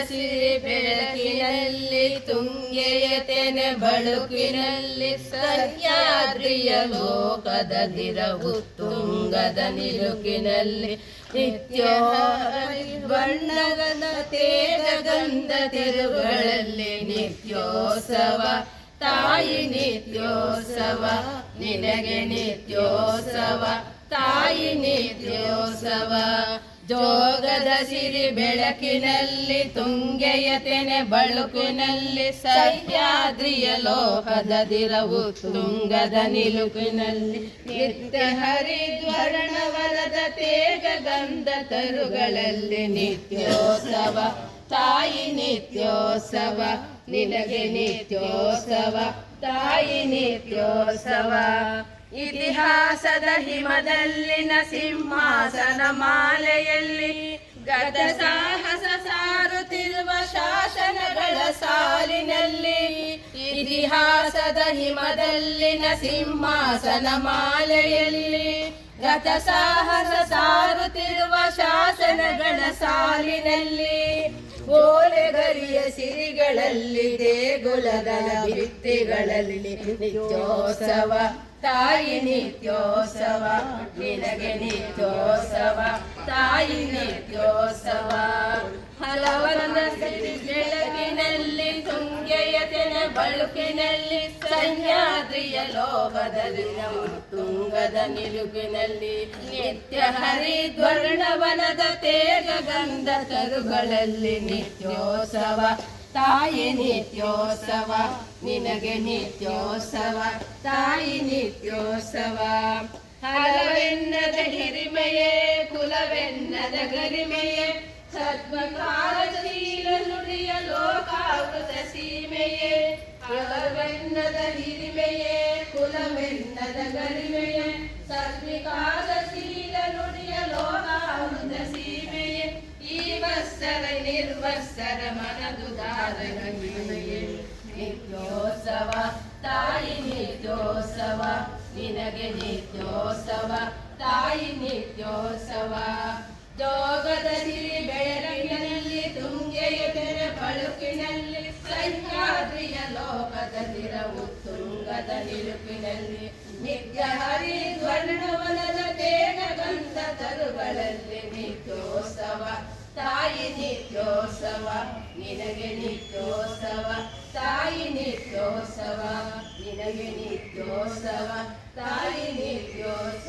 ಸಿರಿ ಬೆಳಕಿನಲ್ಲಿ ತುಂಗೆಯತೆನೆ ಬಳುಕಿನಲ್ಲಿ ಸಹ್ಯಾದ್ರಿಯ ಲೋಕದ ದಿರವು ತುಂಗದ ನಿಲುಕಿನಲ್ಲಿ ನಿತ್ಯ ಬಣ್ಣದ ತೇಜ ಗಂಧ ತಿರುಗಳಲ್ಲಿ ನಿತ್ಯೋತ್ಸವ ತಾಯಿ ನಿತ್ಯೋತ್ಸವ ನಿನಗೆ ನಿತ್ಯೋತ್ಸವ ತಾಯಿ ನಿತ್ಯೋತ್ಸವ ಜೋಗದ ಸಿರಿ ಬೆಳಕಿನಲ್ಲಿ ತುಂಗೆಯತೆನೆ ಬಳುಕಿನಲ್ಲಿ ಸಹ್ಯಾದ್ರಿಯ ಲೋಕದ ದಿರವು ತುಂಗದ ನಿಲುಕಿನಲ್ಲಿ ನಿತ್ಯ ಹರಿದ್ವರ್ಣವರದ ತೇಜ ಗಂಧ ತರುಗಳಲ್ಲಿ ನಿತ್ಯೋತ್ಸವ ತಾಯಿ ನಿತ್ಯೋತ್ಸವ ನಿನಗೆ ನಿತ್ಯೋತ್ಸವ ತಾಯಿ ನಿತ್ಯೋತ್ಸವ ಇತಿಹಾಸದ ಹಿಮದಲ್ಲಿನ ಸಿಂಹಾಸನ ಮಾಲೆಯಲ್ಲಿ ಗತ ಸಾಹಸ ಸಾರುತ್ತಿರುವ ಶಾಸನಗಳ ಸಾಲಿನಲ್ಲಿ ಇತಿಹಾಸದ ಹಿಮದಲ್ಲಿನ ಸಿಂಹಾಸನ ಮಾಲೆಯಲ್ಲಿ ಗತ ಸಾಹಸ ಸಾರುತ್ತಿರುವ ಶಾಸನಗಳ ಸಾಲಿನಲ್ಲಿ ಓಲೆಗರಿಯ ಸಿರಿಗಳಲ್ಲಿ ದೇಗುಲದ ಭಿತ್ತಿಗಳಲ್ಲಿ ನಿತ್ಯೋತ್ಸವ ತಾಯಿ ನಿತ್ಯೋತ್ಸವ ನಿನಗೆ ನಿತ್ಯೋತ್ಸವ ತಾಯಿ ನಿತ್ಯೋತ್ಸವ ಹಲವರನ ಬೆಳಕಿನಲ್ಲಿ ತುಂಗೆಯತೆನ ಬಳುಕಿನಲ್ಲಿ ಸಹ್ಯಾದ್ರಿಯ ಲೋಕದ ದಿನವು ತುಂಗದ ನಿಲುಕಿನಲ್ಲಿ ನಿತ್ಯ ಹರಿದ್ವರ್ಣವನದ ತೇಜ ಗಂಧ ತರುಗಳಲ್ಲಿ ನಿತ್ಯೋತ್ಸವ ತಾಯಿ ನಿತ್ಯೋತ್ಸವ ನಿನಗೆ ನಿತ್ಯೋತ್ಸವ ತಾಯಿ ನಿತ್ಯೋತ್ಸವ ಹಲವೆನ್ನದ ಹಿರಿಮೆಯೇ ಕುಲವೆನ್ನದ ಗರಿಮೆಯೇ ಸದ್ಮಕಾರಶೀಲ ನುಡಿಯ ಲೋಕಾವೃತ ಸೀಮೆಯೇ ಹಲವೆನ್ನದ ಹಿರಿಮೆಯೇ ಕುಲವೆನ್ನದ ಗರಿಮೆಯೇ ಸದ್ವಿಕಾರಶೀಲ ನುಡಿಯ ಲೋಕಾವೃತ ಸೀಮೆಯೇ ಈ ವತ್ಸರ ನಿರ್ವತ್ಸರ ಮನದುದಾರ ಮಹಿಮೆಯೇ ನಿತ್ಯೋತ್ಸವ ತಾಯಿ ನಿತ್ಯೋತ್ಸವ ನಿನಗೆ ನಿತ್ಯೋತ್ಸವ ತಾಯಿ ನಿತ್ಯೋತ್ಸವ ಜೋಗದ ಸಿರಿ ಬೆಳಕಿನಲ್ಲಿ ತುಂಗೆಯತೆನ ಬಳುಕಿನಲ್ಲಿ ಸಹ್ಯಾದ್ರಿಯ ಲೋಕದ ದಿರವು ತುಂಗದ ನಿಲುಕಿನಲ್ಲಿ ನಿತ್ಯ ಹರಿದ್ವರ್ಣವನದ ತೇಜ ಗಂಧ ತರುಗಳಲ್ಲಿ ನಿತ್ಯೋತ್ಸವ ತಾಯಿ ನಿತ್ಯೋತ್ಸವ ನಿನಗೆ ನಿತ್ಯೋತ್ಸವ ತಾಯಿ ನಿತ್ಯೋತ್ಸವ ನಿನಗೆ ನಿತ್ಯೋತ್ಸವ ತಾಯಿ ನಿತ್ಯೋತ್ಸವ